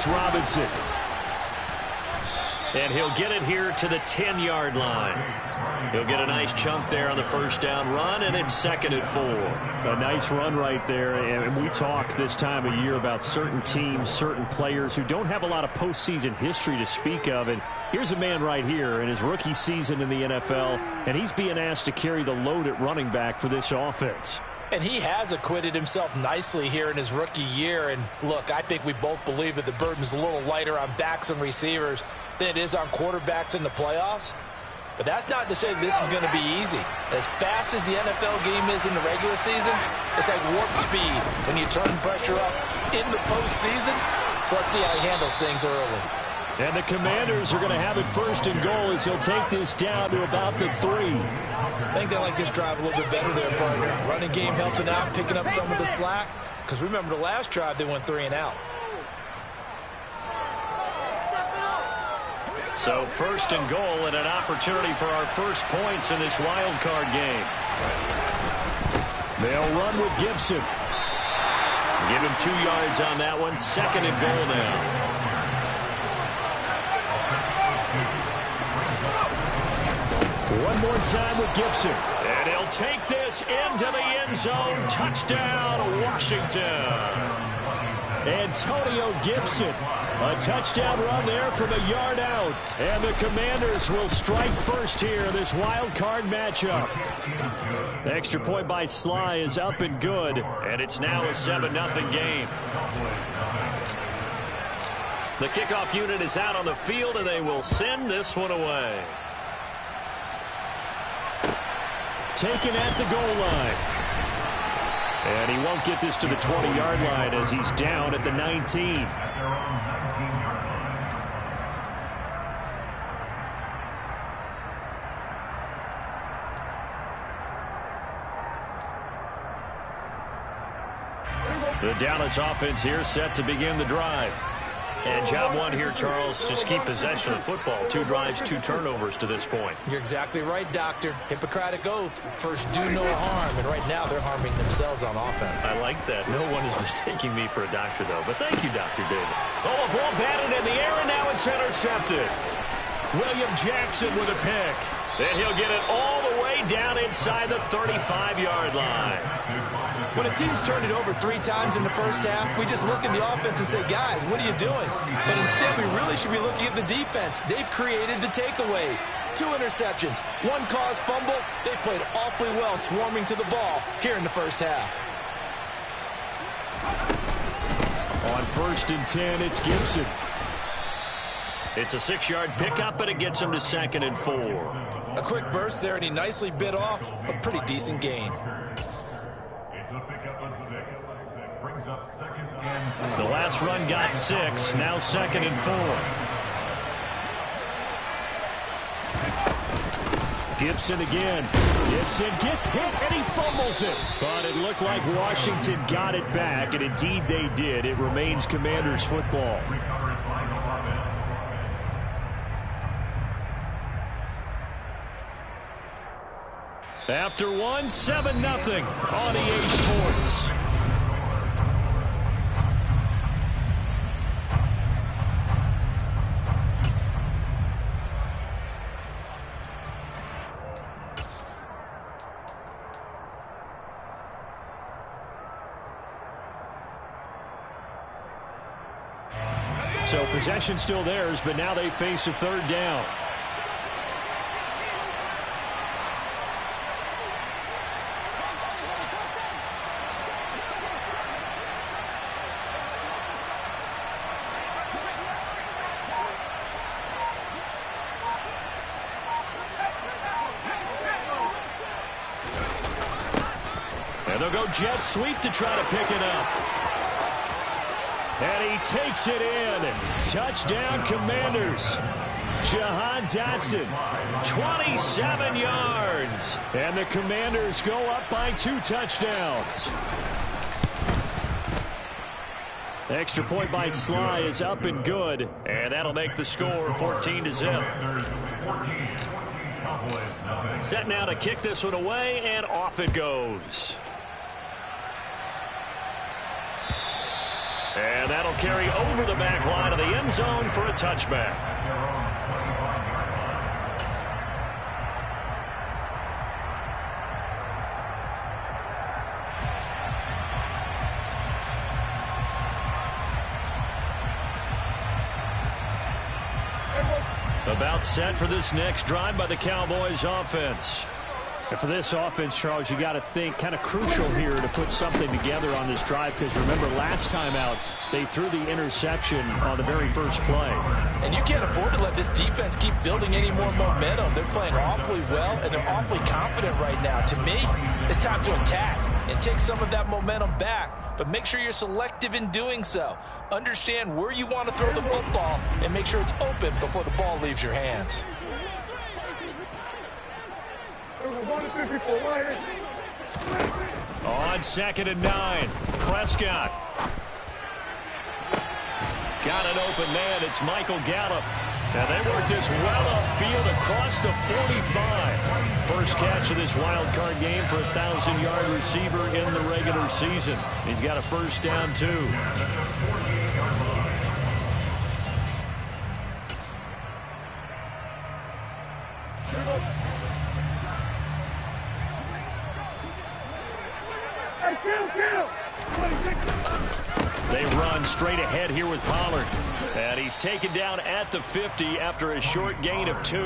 it's Robinson. And he'll get it here to the 10-yard line. He'll get a nice chunk there on the first down run, and it's 2nd and 4. A nice run right there. And we talk this time of year about certain teams, certain players who don't have a lot of postseason history to speak of. And here's a man right here in his rookie season in the NFL, and he's being asked to carry the load at running back for this offense. And he has acquitted himself nicely here in his rookie year. And look, I think we both believe that the burden's a little lighter on backs and receivers than it is on quarterbacks in the playoffs. But that's not to say this is going to be easy. As fast as the NFL game is in the regular season, it's like warp speed when you turn pressure up in the postseason. So let's see how he handles things early. And the Commanders are going to have it 1st and goal as he'll take this down to about the 3. I think they like this drive a little bit better there, partner. Running game helping out, picking up some of the slack. Because remember, the last drive they went 3 and out. So 1st and goal and an opportunity for our first points in this wild card game. They'll run with Gibson. Give him 2 yards on that one. 2nd and goal now. One more time with Gibson. And he'll take this into the end zone. Touchdown, Washington. Antonio Gibson. A touchdown run there from a yard out. And the Commanders will strike first here in this wild card matchup. The extra point by Sly is up and good. And it's now a 7-0 game. The kickoff unit is out on the field, and they will send this one away. Taken at the goal line. And he won't get this to the 20-yard line as he's down at the 19. The Dallas offense here set to begin the drive. And job one here, Charles, just keep possession of the football. 2 drives, 2 turnovers to this point. You're exactly right, Doctor. Hippocratic oath. First, do no harm. And right now, they're harming themselves on offense. I like that. No one is mistaking me for a doctor, though. But thank you, Dr. David. Oh, a ball batted in the air, and now it's intercepted. William Jackson with a pick. And he'll get it all the way down inside the 35-yard line. When a team's turned it over 3 times in the first half, we just look at the offense and say, guys, what are you doing? But instead, we really should be looking at the defense. They've created the takeaways. 2 interceptions, 1 caused fumble. They played awfully well swarming to the ball here in the first half. On 1st and 10, it's Gibson. It's a 6-yard pickup, and it gets him to 2nd and 4. A quick burst there, and he nicely bit off a pretty decent gain. The last run got 6, now 2nd and 4. Gibson again. Gibson gets hit, and he fumbles it. But it looked like Washington got it back, and indeed they did. It remains Commanders football. After 1, 7-0 on EA Sports. So possession still theirs, but now they face a 3rd down. And they'll go jet sweep to try to pick it up. And he takes it in. Touchdown, Commanders. Jahan Dotson, 27 yards. And the Commanders go up by 2 touchdowns. The extra point by Sly is up and good. And that'll make the score 14-0. Set now to kick this one away, and off it goes. And that'll carry over the back line of the end zone for a touchback. About set for this next drive by the Cowboys offense. And for this offense, Charles, you got to think kind of crucial here to put something together on this drive, because remember last time out they threw the interception on the very first play. And you can't afford to let this defense keep building any more momentum. They're playing awfully well, and they're awfully confident right now. To me, it's time to attack and take some of that momentum back, but make sure you're selective in doing so. Understand where you want to throw the football and make sure it's open before the ball leaves your hands. On 2nd and 9, Prescott. Got an open man. It's Michael Gallup. Now they work this well upfield across the 45. First catch of this wild card game for a 1,000-yard receiver in the regular season. He's got a first down, too. They run straight ahead here with Pollard. And he's taken down at the 50 after a short gain of 2.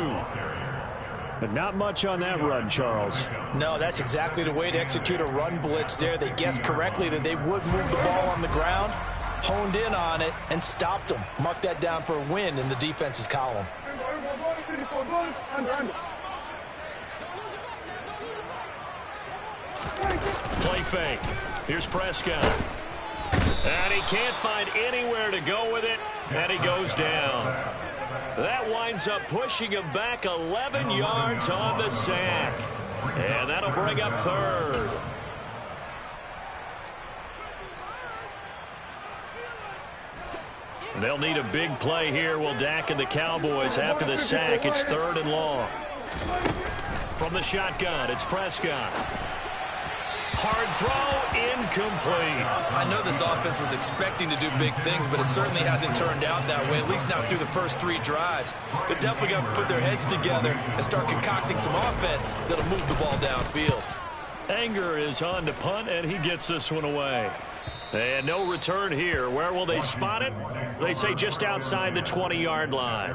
But not much on that run, Charles. No, that's exactly the way to execute a run blitz there. They guessed correctly that they would move the ball on the ground, honed in on it, and stopped them. Mark that down for a win in the defense's column. Play fake. Here's Prescott. And he can't find anywhere to go with it, and he goes down. That winds up pushing him back 11 yards on the sack. And that'll bring up 3rd. They'll need a big play here. Will Dak and the Cowboys after the sack. It's 3rd and long. From the shotgun, it's Prescott. Hard throw, incomplete. I know this offense was expecting to do big things, but it certainly hasn't turned out that way, at least not through the first 3 drives. They're definitely going to put their heads together and start concocting some offense that'll move the ball downfield. Anger is on to punt, and he gets this one away. And no return here. Where will they spot it? They say just outside the 20-yard line.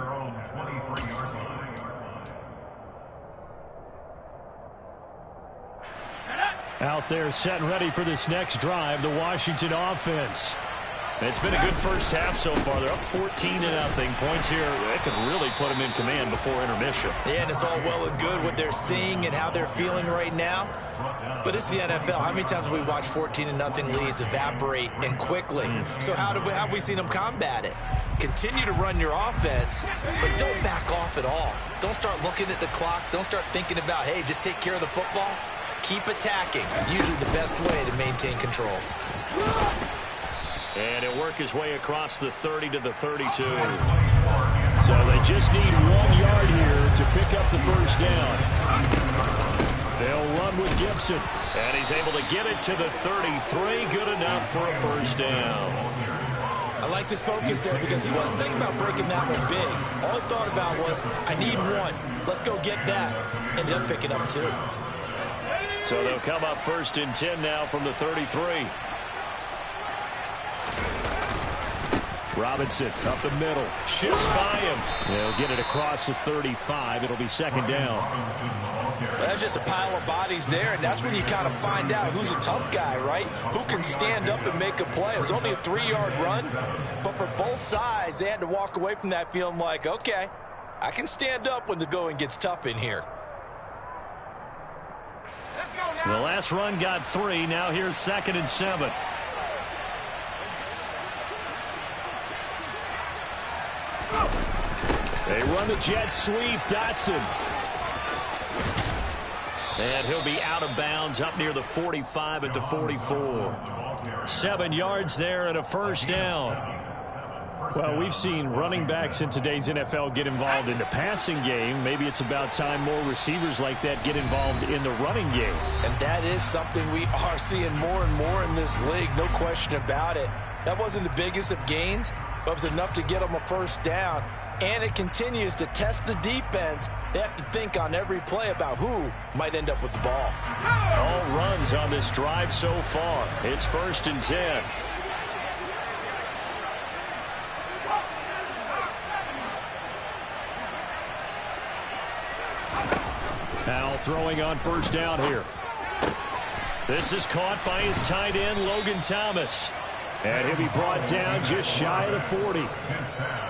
Out there set and ready for this next drive, the Washington offense. It's been a good first half so far. They're up 14-0. Points here, they could really put them in command before intermission. Yeah, and it's all well and good what they're seeing and how they're feeling right now. But it's the NFL. How many times have we watched 14-0 leads evaporate and quickly? So how have we seen them combat it? Continue to run your offense, but don't back off at all. Don't start looking at the clock. Don't start thinking about, hey, just take care of the football. Keep attacking. Usually the best way to maintain control. And he'll work his way across the 30 to the 32. So they just need 1 yard here to pick up the first down. They'll run with Gibson. And he's able to get it to the 33. Good enough for a first down. I like this focus there because he wasn't thinking about breaking that one big. All he thought about was, I need 1. Let's go get that. Ended up picking up 2. So they'll come up 1st and 10 now from the 33. Robinson up the middle. Shifts by him. They'll get it across the 35. It'll be 2nd down. Well, that's just a pile of bodies there, and that's when you kind of find out who's a tough guy, right? Who can stand up and make a play. It was only a 3-yard run, but for both sides, they had to walk away from that feeling like, okay, I can stand up when the going gets tough in here. The last run got 3. Now here's 2nd and 7. They run the jet sweep. Dotson. And he'll be out of bounds up near the 45 at the 44. 7 yards there and a first down. Well, we've seen running backs in today's NFL get involved in the passing game. Maybe it's about time more receivers like that get involved in the running game. And that is something we are seeing more and more in this league, no question about it. That wasn't the biggest of gains, but it was enough to get them a first down. And it continues to test the defense. They have to think on every play about who might end up with the ball. All runs on this drive so far. It's 1st and 10. Now throwing on first down here. This is caught by his tight end, Logan Thomas. And he'll be brought down just shy of the 40.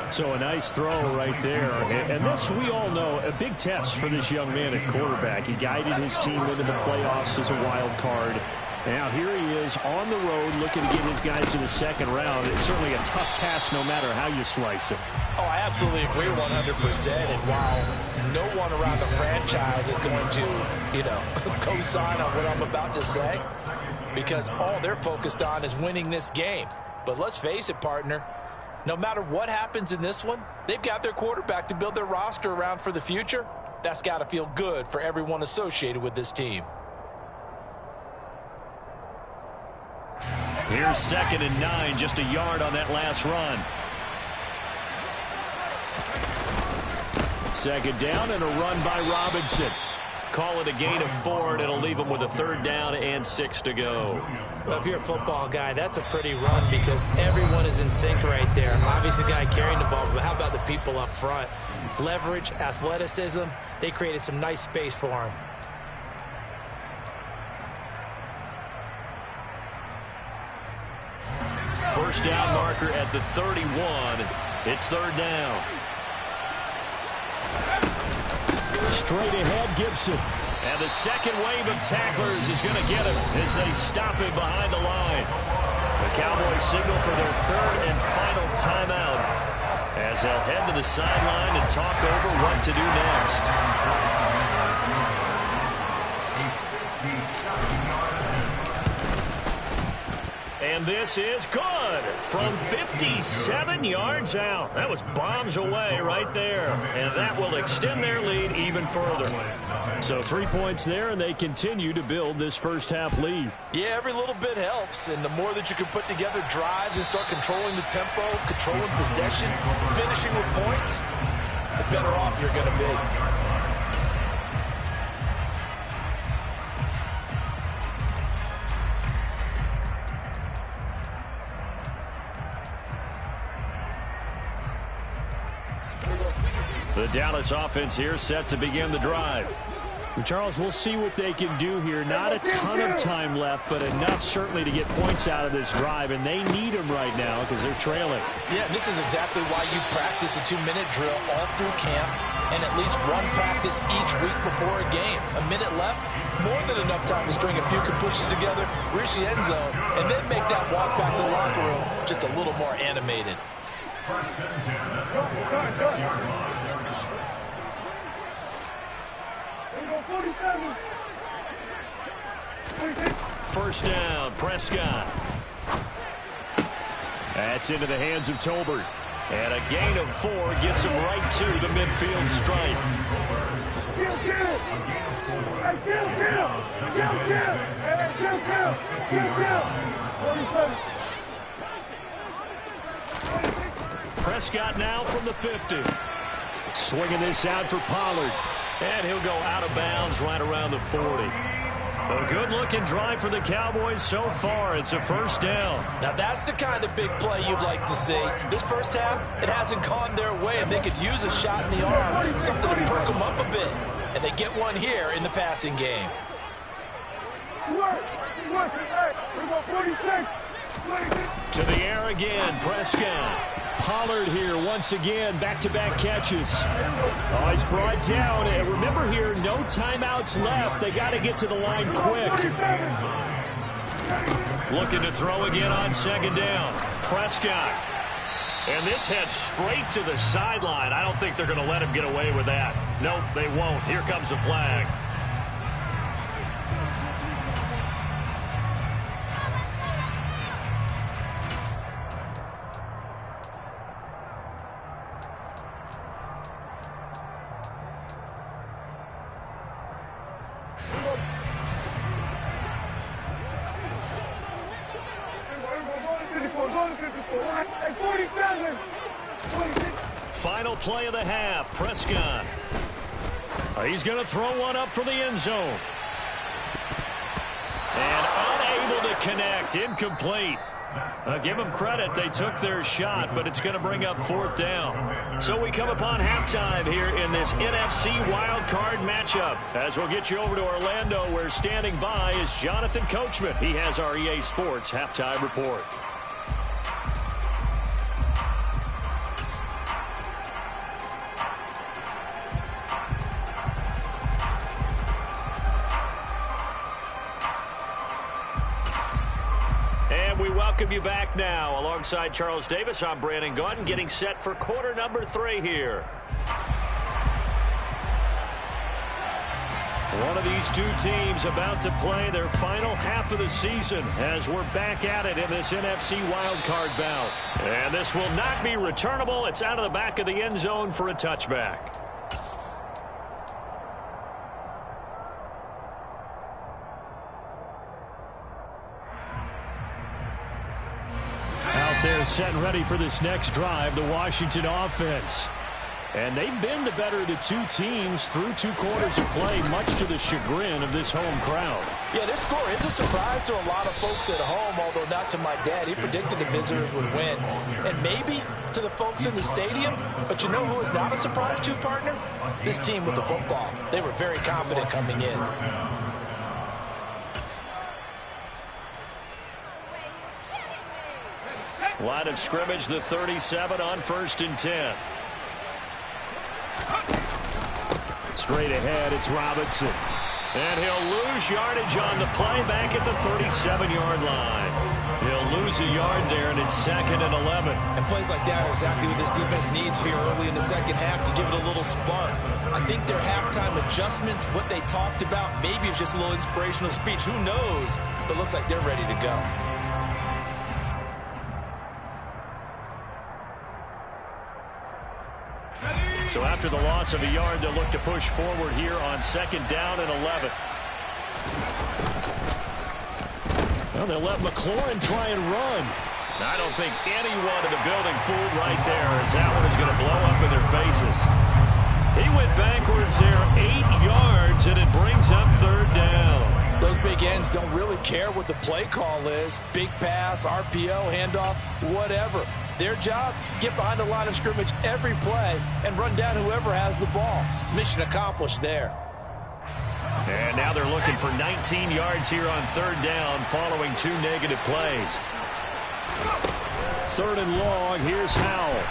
So a nice throw right there. And this, we all know, a big test for this young man at quarterback. He guided his team into the playoffs as a wild card. Now here he is on the road looking to get his guys to the second round. It's certainly a tough task no matter how you slice it. Oh, I absolutely agree 100%. And while no one around the franchise is going to, co-sign on what I'm about to say, because all they're focused on is winning this game. But let's face it, partner, no matter what happens in this one, they've got their quarterback to build their roster around for the future. That's got to feel good for everyone associated with this team. Here's 2nd and 9, just a yard on that last run. 2nd down and a run by Robinson. Call it a gain of 4, and it'll leave them with a 3rd down and 6 to go. Well, if you're a football guy, that's a pretty run because everyone is in sync right there. Obviously, the guy carrying the ball, but how about the people up front? Leverage, athleticism, they created some nice space for him. First down marker at the 31. It's 3rd down. Straight ahead, Gibson. And the second wave of tacklers is going to get him as they stop him behind the line. The Cowboys signal for their 3rd and final timeout as they'll head to the sideline and talk over what to do next. And this is good from 57 yards out. That was bombs away right there. And that will extend their lead even further. So 3 points there, and they continue to build this first half lead. Yeah, every little bit helps. And the more that you can put together drives and start controlling the tempo, controlling possession, finishing with points, the better off you're going to be. The Dallas offense here set to begin the drive. And Charles, we'll see what they can do here. Not a ton of time left, but enough certainly to get points out of this drive, and they need them right now because they're trailing. Yeah, this is exactly why you practice a 2-minute drill all through camp and at least one practice each week before a game. A minute left, more than enough time to string a few completions together, reach the end zone, and then make that walk back to the locker room just a little more animated. First down, Prescott. That's into the hands of Tolbert. And a gain of 4 gets him right to the midfield stripe. Prescott now from the 50. Swinging this out for Pollard. And he'll go out of bounds right around the 40. A good-looking drive for the Cowboys so far. It's a first down. Now, that's the kind of big play you'd like to see. This first half, it hasn't gone their way, and they could use a shot in the arm, something to perk them up a bit. And they get one here in the passing game. To the air again, Prescott. Pollard here once again, back-to-back catches. Oh, he's brought down. And remember here, no timeouts left. They got to get to the line quick. Looking to throw again on second down. Prescott. And this heads straight to the sideline. I don't think they're going to let him get away with that. Nope, they won't. Here comes the flag. Final play of the half. Prescott. He's going to throw one up for the end zone. And unable to connect. Incomplete. Give them credit. They took their shot, but it's going to bring up 4th down. So we come upon halftime here in this NFC wildcard matchup. As we'll get you over to Orlando, where standing by is Jonathan Coachman. He has our EA Sports halftime report. We welcome you back now. Alongside Charles Davis, I'm Brandon Gaudin, getting set for quarter number 3 here. One of these two teams about to play their final half of the season as we're back at it in this NFC wildcard bout. And this will not be returnable. It's out of the back of the end zone for a touchback. They're set and ready for this next drive, the Washington offense. And they've been the better of the two teams through 2 quarters of play, much to the chagrin of this home crowd. Yeah, this score is a surprise to a lot of folks at home, although not to my dad. He predicted the visitors would win. And maybe to the folks in the stadium. But you know who is not a surprise to, partner? This team with the football. They were very confident coming in. Line of scrimmage, the 37 on 1st and 10. Straight ahead, it's Robinson. And he'll lose yardage on the play back at the 37-yard line. He'll lose a yard there, and it's 2nd and 11. And plays like that are exactly what this defense needs here early in the second half to give it a little spark. I think their halftime adjustments, what they talked about, maybe it was just a little inspirational speech. Who knows? But it looks like they're ready to go. So after the loss of a yard, they'll look to push forward here on 2nd down and 11. Well, they'll let McLaurin try and run. I don't think anyone in the building fooled right there, as that one is going to blow up in their faces. He went backwards there 8 yards, and it brings up 3rd down. Those big ends don't really care what the play call is. Big pass, RPO, handoff, whatever. Their job, get behind the line of scrimmage every play and run down whoever has the ball. Mission accomplished there. And now they're looking for 19 yards here on 3rd down following 2 negative plays. 3rd and long, here's Howell.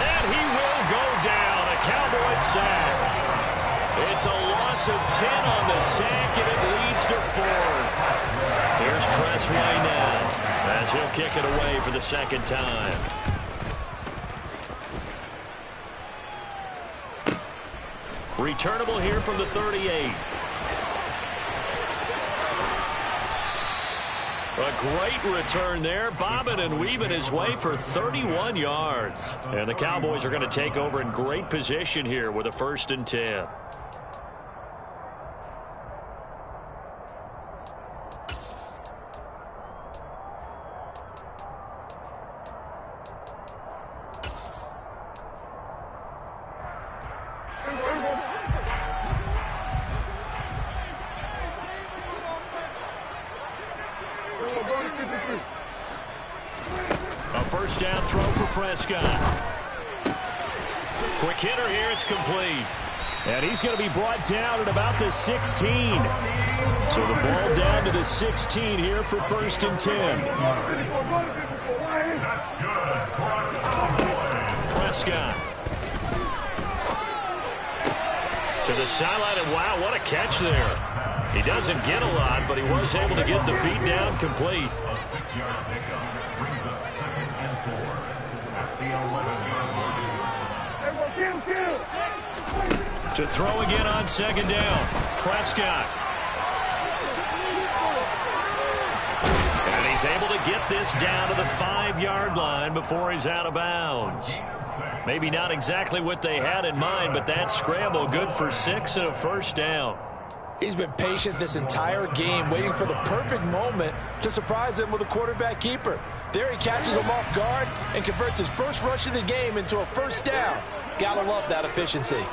And he will go down, a Cowboys sack. It's a loss of 10 on the sack, and it leads to 4th. Here's Tressway now, as he'll kick it away for the 2nd time. Returnable here from the 38. A great return there, bobbing and weaving his way for 31 yards. And the Cowboys are going to take over in great position here with a 1st and 10. A 1st down throw for Prescott. Quick hitter here, it's complete. And he's going to be brought down at about the 16. So the ball down to the 16 here for 1st and 10. Prescott. To the sideline, and wow, what a catch there. He doesn't get a lot, but he was able to get the feet down complete. To throw again on 2nd down. Prescott. And he's able to get this down to the 5-yard line before he's out of bounds. Maybe not exactly what they had in mind, but that scramble good for 6 and a 1st down. He's been patient this entire game, waiting for the perfect moment to surprise them with a quarterback keeper. There he catches him off guard and converts his first rush of the game into a first down. Gotta love that efficiency.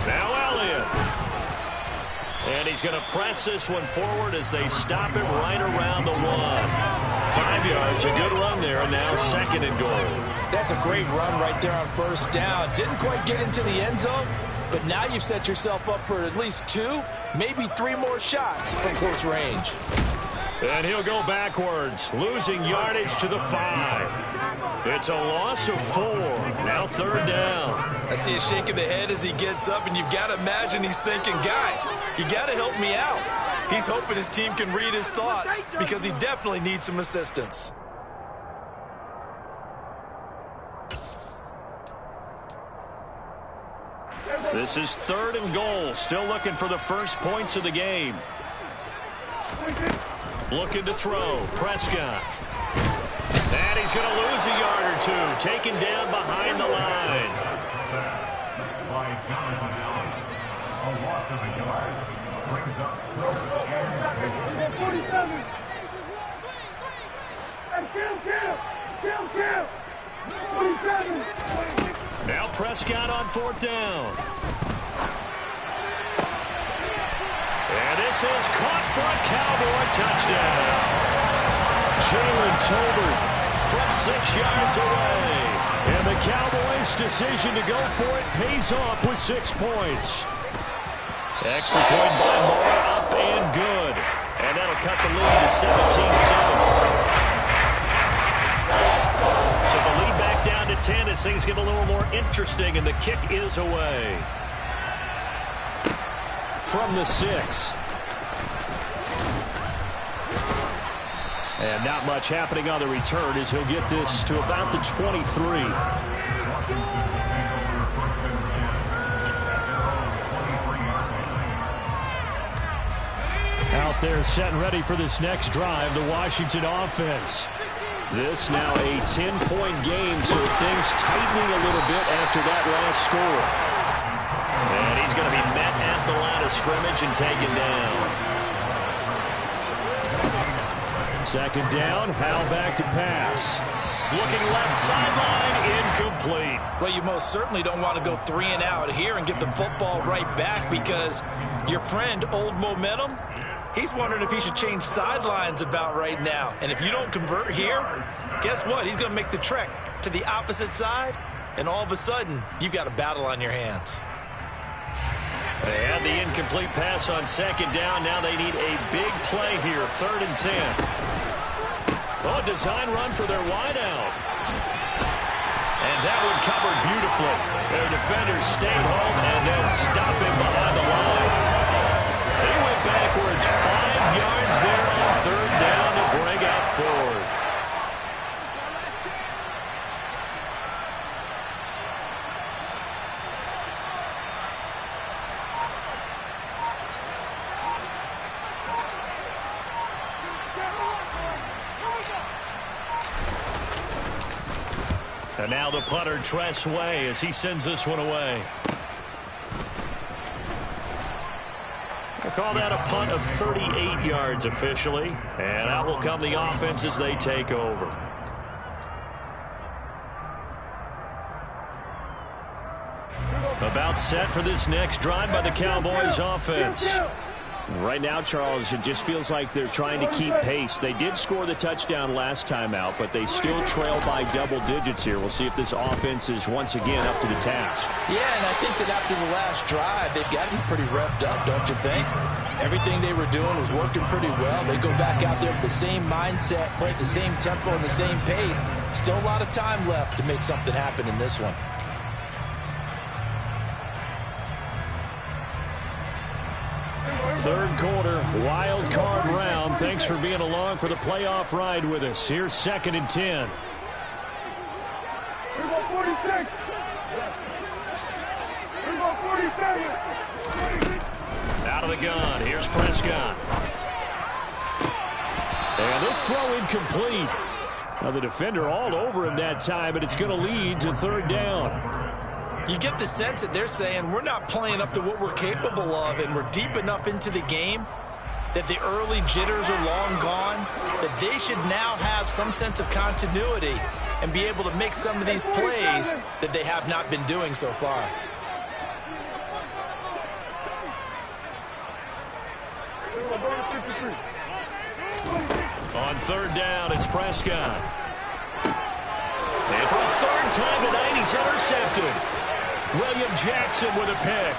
Now Elliott. And he's going to press this one forward as they stop it right around the 1. 5 yards, a good run there, and now 2nd and goal. That's a great run right there on first down. Didn't quite get into the end zone, but now you've set yourself up for at least 2, maybe 3 more shots from close range. And he'll go backwards, losing yardage to the 5. It's a loss of 4. Now 3rd down. I see a shake of the head as he gets up, and you've got to imagine he's thinking, guys, you got to help me out. He's hoping his team can read his thoughts because he definitely needs some assistance. This is 3rd and goal. Still looking for the first points of the game. Looking to throw. Prescott. And he's going to lose a yard or 2. Taken down behind the line. Now Prescott on 4th down. And this is caught for a Cowboy touchdown. Jalen Tolbert from 6 yards away. And the Cowboys' decision to go for it pays off with 6 points. Extra point by Moore, up and good. And that'll cut the lead to 17-7. So the lead back down to 10 as things get a little more interesting, and the kick is away. From the 6. And not much happening on the return as he'll get this to about the 23. Out there set and ready for this next drive, the Washington offense. This now a 10-point game, so things tightening a little bit after that last score. And he's going to be met at the line of scrimmage and taken down. 2nd down, Howell back to pass. Looking left sideline, incomplete. Well, you most certainly don't want to go 3 and out here and get the football right back because your friend, Old Momentum, he's wondering if he should change sidelines about right now. And if you don't convert here, guess what? He's going to make the trek to the opposite side, and all of a sudden, you've got a battle on your hands. They had the incomplete pass on 2nd down. Now they need a big play here, 3rd and 10. Oh, design run for their wideout. And that one covered beautifully. Their defenders stayed home and then stopped him behind the line. They went backwards 5 yards there on 3rd down to bring out 4th. And now the punter, Tress Way, as he sends this one away. We'll call that a punt of 38 yards officially. And out will come the offense as they take over. About set for this next drive by the Cowboys offense. Right now, Charles, it just feels like they're trying to keep pace. They did score the touchdown last time out, but they still trail by double digits here. We'll see if this offense is once again up to the task. Yeah, and I think that after the last drive, they've got to be pretty revved up, don't you think? Everything they were doing was working pretty well. They go back out there with the same mindset, play at the same tempo and the same pace. Still a lot of time left to make something happen in this one. Third quarter, wild card round. Thanks for being along for the playoff ride with us. Here's 2nd and 10. Out of the gun. Here's Prescott. And this throw incomplete. Now the defender all over him that time, but it's going to lead to 3rd down. You get the sense that they're saying we're not playing up to what we're capable of, and we're deep enough into the game that the early jitters are long gone, that they should now have some sense of continuity and be able to make some of these plays that they have not been doing so far. On third down, it's Prescott. And for a third time tonight, he's intercepted. William Jackson with a pick.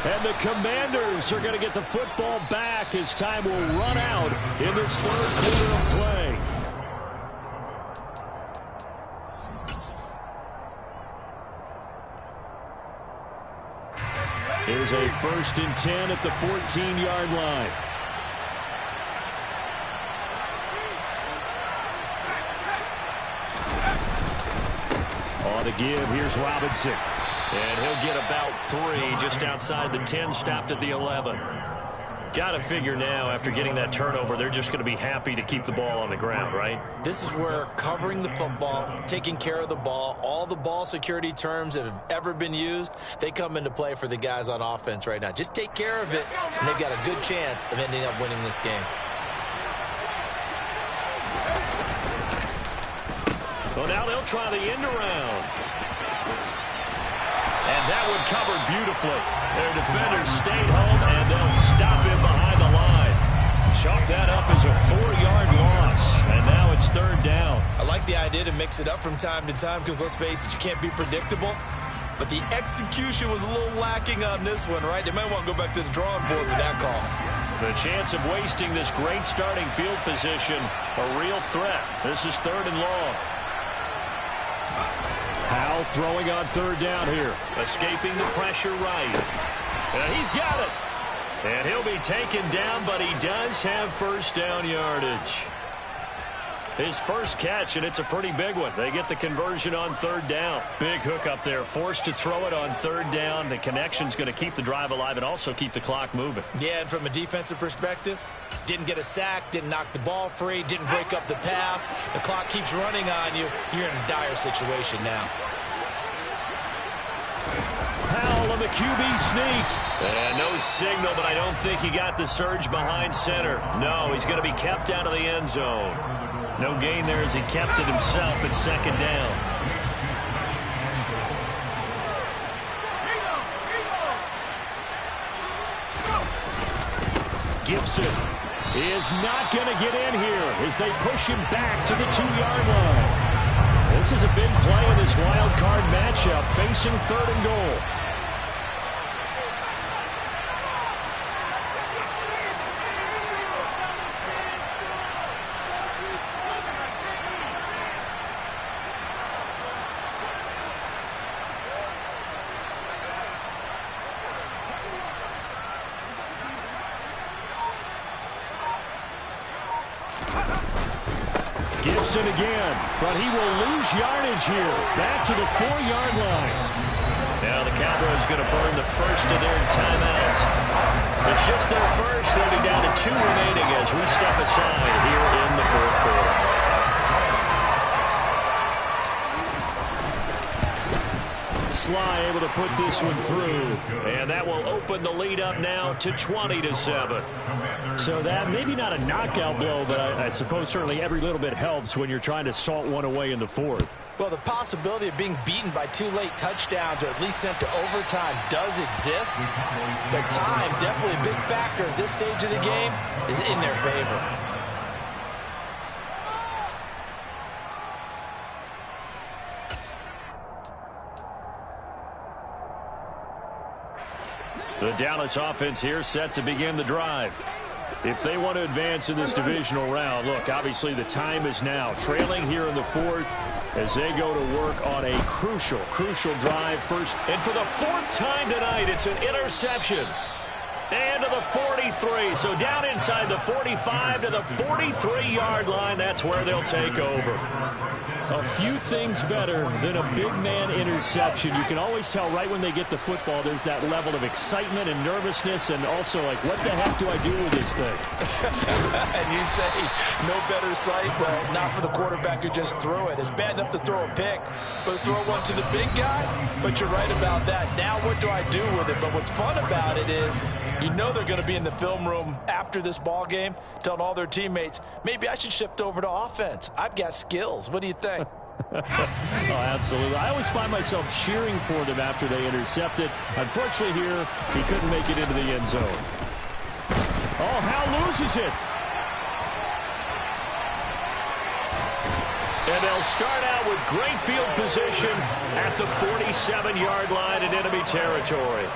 And the Commanders are going to get the football back as time will run out in this third quarter of play. Here's a 1st and 10 at the 14-yard line. On the give, here's Robinson. And he'll get about 3 just outside the 10, stopped at the 11. Got to figure now, after getting that turnover, they're just going to be happy to keep the ball on the ground, right? This is where covering the football, taking care of the ball, all the ball security terms that have ever been used, they come into play for the guys on offense right now. Just take care of it, and they've got a good chance of ending up winning this game. Well, now they'll try the end around. And that one covered beautifully. Their defenders stayed home, and they'll stop him behind the line. Chalk that up as a 4-yard loss, and now it's third down. I like the idea to mix it up from time to time because, let's face it, you can't be predictable. But the execution was a little lacking on this one, right? They might want to go back to the drawing board with that call. The chance of wasting this great starting field position, a real threat. This is third and long. Howell throwing on third down here. Escaping the pressure right. And he's got it. And he'll be taken down, but he does have first down yardage. His first catch, and it's a pretty big one. They get the conversion on third down. Big hook up there, forced to throw it on third down. The connection's going to keep the drive alive and also keep the clock moving. Yeah, and from a defensive perspective, didn't get a sack, didn't knock the ball free, didn't break up the pass. The clock keeps running on you. You're in a dire situation now. Howell on the QB sneak. And no signal, but I don't think he got the surge behind center. No, he's going to be kept out of the end zone. No gain there as he kept it himself at second down. Gibson is not going to get in here as they push him back to the 2-yard line. This is a big play in this wild card matchup, facing third and goal. Gibson again, but he will lose yardage here. Back to the 4-yard line. Now the Cowboys going to burn the first of their timeouts. It's just their first. They'll be down to 2 remaining as we step aside here in the fourth quarter. Sly able to put this one through. And that will open the lead up now to 20-7. So that maybe not a knockout blow, but I suppose certainly every little bit helps when you're trying to salt one away in the fourth. Well, the possibility of being beaten by 2 late touchdowns or at least sent to overtime does exist. But time, definitely a big factor at this stage of the game, is in their favor. The Dallas offense here set to begin the drive. If they want to advance in this divisional round, look, obviously the time is now. Trailing here in the fourth as they go to work on a crucial drive. First, and for the 4th time tonight, it's an interception. And to the 43. So down inside the 45 to the 43-yard line. That's where they'll take over. A few things better than a big man interception. You can always tell right when they get the football, there's that level of excitement and nervousness, and also like, what the heck do I do with this thing? And you say, no better sight? Well, not for the quarterback who just threw it. It's bad enough to throw a pick, but throw one to the big guy? But you're right about that. Now what do I do with it? But what's fun about it is, you know they're going to be in the film room after this ball game telling all their teammates, maybe I should shift over to offense. I've got skills. What do you think? Oh, absolutely. I always find myself cheering for them after they intercept it. Unfortunately here, he couldn't make it into the end zone. Oh, Hal loses it. And they'll start out with great field position at the 47-yard line in enemy territory.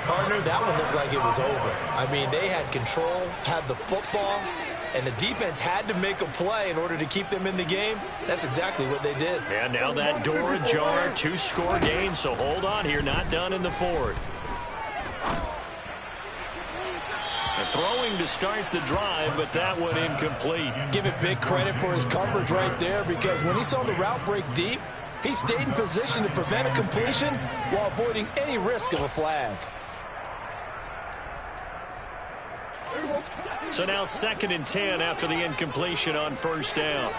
Partner, that one looked like it was over. I mean, they had control, had the football, and the defense had to make a play in order to keep them in the game. That's exactly what they did. And now that door ajar, two-score game, so hold on here, not done in the fourth. Throwing to start the drive, but that one incomplete. Give it big credit for his coverage right there, because when he saw the route break deep, he stayed in position to prevent a completion while avoiding any risk of a flag. So now 2nd and 10 after the incompletion on first down.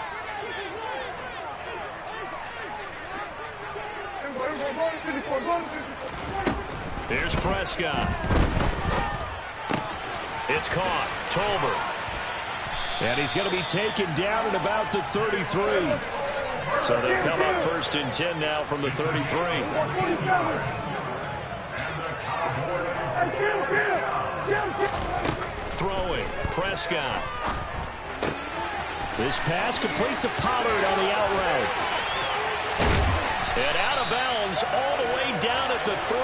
Here's Prescott. It's caught. Tolbert. And he's going to be taken down at about the 33. So they come up 1st and 10 now from the 33. Throwing. Prescott. This pass complete to Pollard on the out route. And out of bounds all the way down at the 3.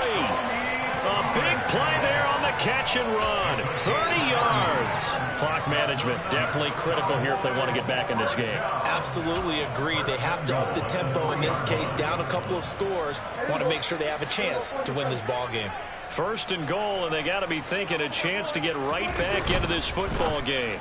A big play there on the catch and run. 30 yards. Clock management definitely critical here if they want to get back in this game. Absolutely agree. They have to up the tempo in this case, down a couple of scores. Want to make sure they have a chance to win this ball game. 1st and goal, and they got to be thinking a chance to get right back into this football game.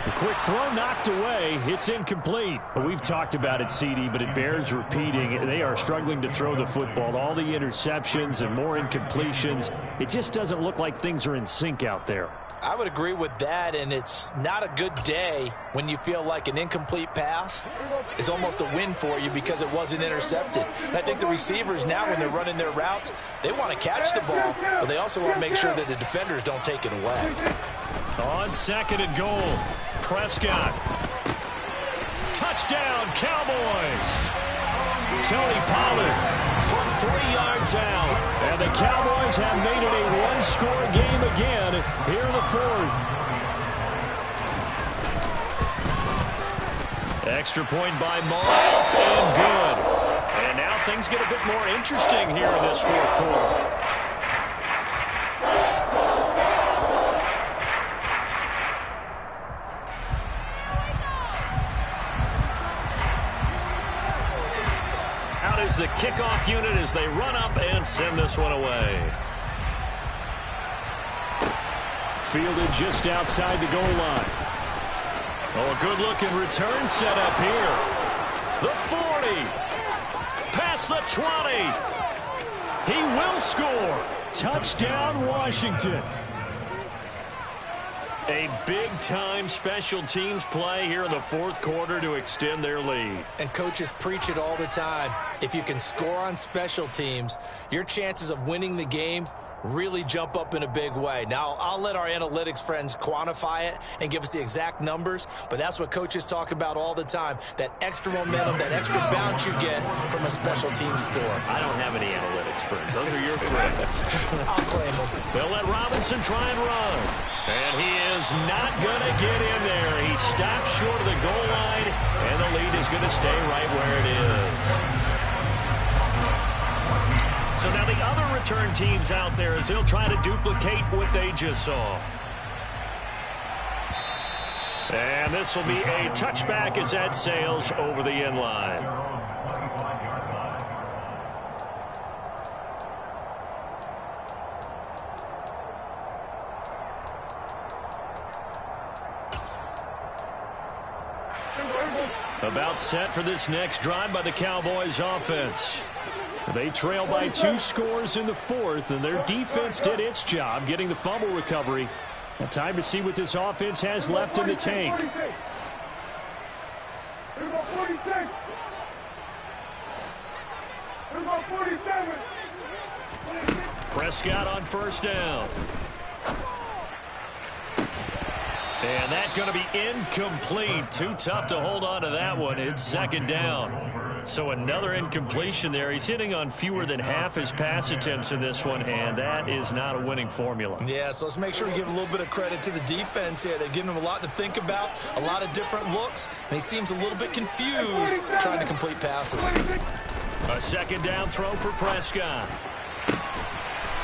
The quick throw knocked away. It's incomplete. We've talked about it, CD, but it bears repeating. They are struggling to throw the football. All the interceptions and more incompletions. It just doesn't look like things are in sync out there. I would agree with that, and it's not a good day when you feel like an incomplete pass is almost a win for you because it wasn't intercepted. And I think the receivers now, when they're running their routes, they want to catch the ball, but they also want to make sure that the defenders don't take it away. On 2nd and goal, Prescott. Touchdown, Cowboys. Tony Pollard from 3 yards out. And the Cowboys have made it a one-score game again here in the 4th. Extra point by Maul, and good. And now things get a bit more interesting here in this 4th quarter. The kickoff unit as they run up and send this one away. Fielded just outside the goal line. Oh, a good-looking return set up here. The 40. Past the 20. He will score. Touchdown, Washington. A big-time special teams play here in the 4th quarter to extend their lead. And coaches preach it all the time. If you can score on special teams, your chances of winning the game really jump up in a big way. Now, I'll let our analytics friends quantify it and give us the exact numbers, but that's what coaches talk about all the time, that extra momentum, that extra bounce you get from a special team score. I don't have any analytics friends. Those are your friends. I'll claim them. They'll let Robinson try and run. And he is not going to get in there. He stops short of the goal line, and the lead is going to stay right where it is. So now the other return teams out there as they'll try to duplicate what they just saw. And this will be a touchback as that sails over the end line. About set for this next drive by the Cowboys offense. They trail by 2 scores in the 4th, and their defense did its job getting the fumble recovery. Now time to see what this offense has left in the tank. Prescott on first down. And that's going to be incomplete. Too tough to hold on to that one. It's second down. So another incompletion there. He's hitting on fewer than half his pass attempts in this one, and that is not a winning formula. Yeah, so let's make sure we give a little bit of credit to the defense here. They've given him a lot to think about, a lot of different looks, and he seems a little bit confused trying to complete passes. A second down throw for Prescott.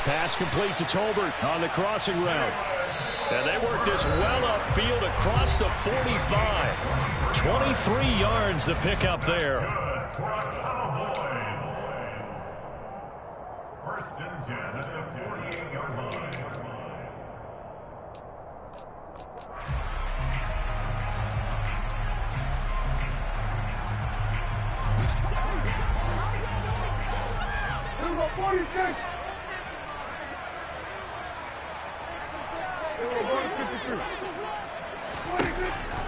Pass complete to Tolbert on the crossing route. And they work this well upfield across the 45. 23 yards to pick up there. First and 10 at the 48-yard line.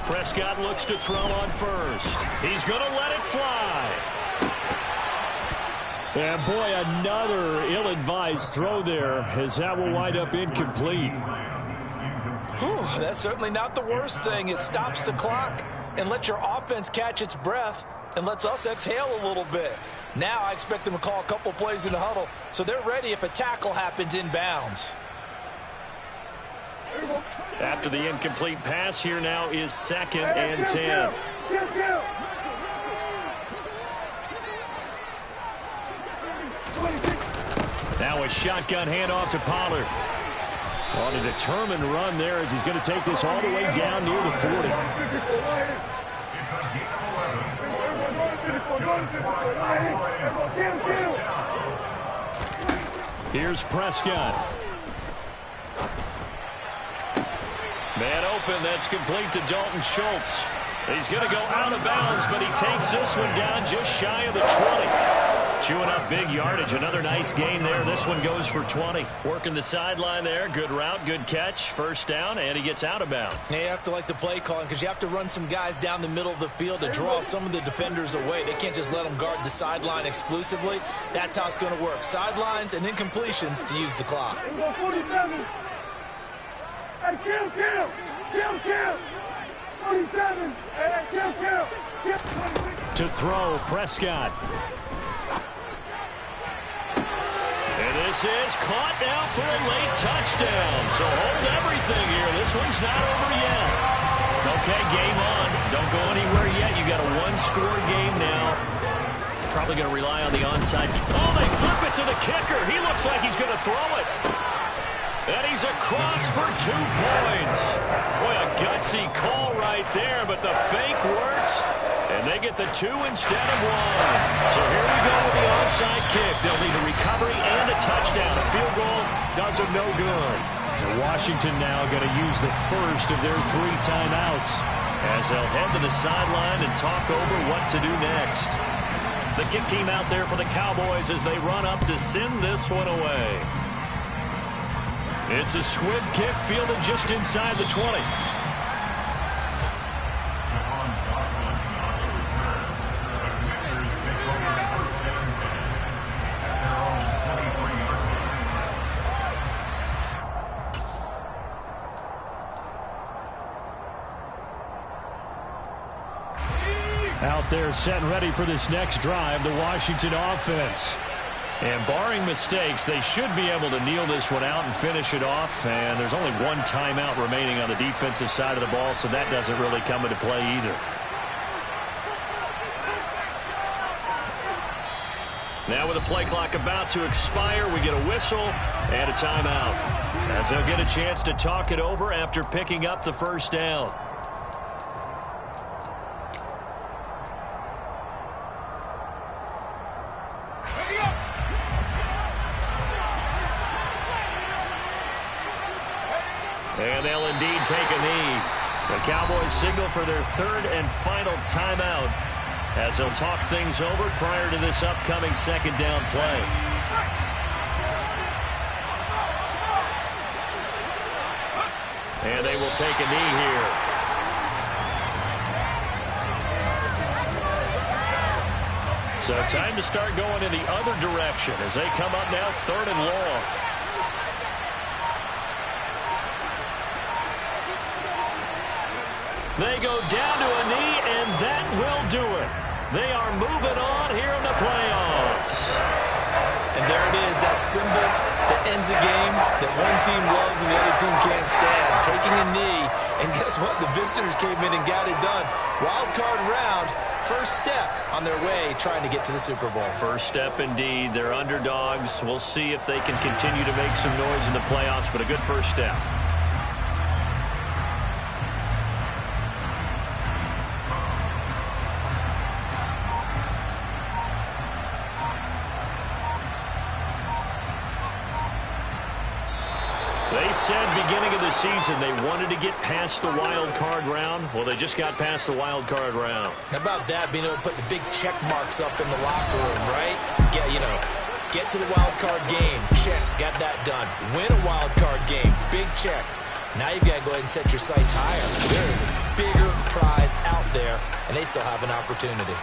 Prescott looks to throw on first. He's going to let it fly. And boy, another ill-advised throw there, as that will wind up incomplete. Whew, that's certainly not the worst thing. It stops the clock and lets your offense catch its breath and lets us exhale a little bit. Now I expect them to call a couple plays in the huddle, so they're ready if a tackle happens inbounds. After the incomplete pass, here now is second and 10. Now a shotgun handoff to Pollard. On a determined run there as he's going to take this all the way down near the 40. Here's Prescott. Man open, that's complete to Dalton Schultz. He's going to go out of bounds, but he takes this one down just shy of the 20. Chewing up big yardage. Another nice gain there. This one goes for 20. Working the sideline there. Good route, good catch. First down, and he gets out of bounds. Yeah, you have to like the play calling because you have to run some guys down the middle of the field to draw some of the defenders away. They can't just let them guard the sideline exclusively. That's how it's going to work. Sidelines and incompletions to use the clock. Hey, kill. 47. Hey, kill. To throw, Prescott. And this is caught now for a late touchdown. So hold everything here. This one's not over yet. Okay, game on. Don't go anywhere yet. You got a one-score game now. Probably going to rely on the onside. Oh, they flip it to the kicker. He looks like he's going to throw it. And he's across for 2 points. Boy, a gutsy call right there, but the fake works, and they get the 2 instead of 1. So here we go with the onside kick. They'll need a recovery and a touchdown. A field goal does them no good. And Washington now going to use the first of their 3 timeouts, as they'll head to the sideline and talk over what to do next. The kick team out there for the Cowboys as they run up to send this one away. It's a squib kick fielded just inside the 20. out there set and ready for this next drive, the Washington offense. And barring mistakes, they should be able to kneel this one out and finish it off. And there's only 1 timeout remaining on the defensive side of the ball, so that doesn't really come into play either. Now with the play clock about to expire, we get a whistle and a timeout, as they'll get a chance to talk it over after picking up the first down. And they'll indeed take a knee. The Cowboys signal for their third and final timeout as they'll talk things over prior to this upcoming second down play. And they will take a knee here. So time to start going in the other direction as they come up now third and long. They go down to a knee, and that will do it. They are moving on here in the playoffs. And there it is, that symbol that ends a game that one team loves and the other team can't stand. Taking a knee, and guess what? The visitors came in and got it done. Wild card round, first step on their way trying to get to the Super Bowl. First step indeed. They're underdogs. We'll see if they can continue to make some noise in the playoffs, but a good first step. They said beginning of the season they wanted to get past the wild card round. Well, they just got past the wild card round. How about that, being able to put the big check marks up in the locker room, right? Yeah, you know, get to the wild card game, check, got that done. Win a wild card game, big check. Now you've got to go ahead and set your sights higher. There is a bigger prize out there, and they still have an opportunity.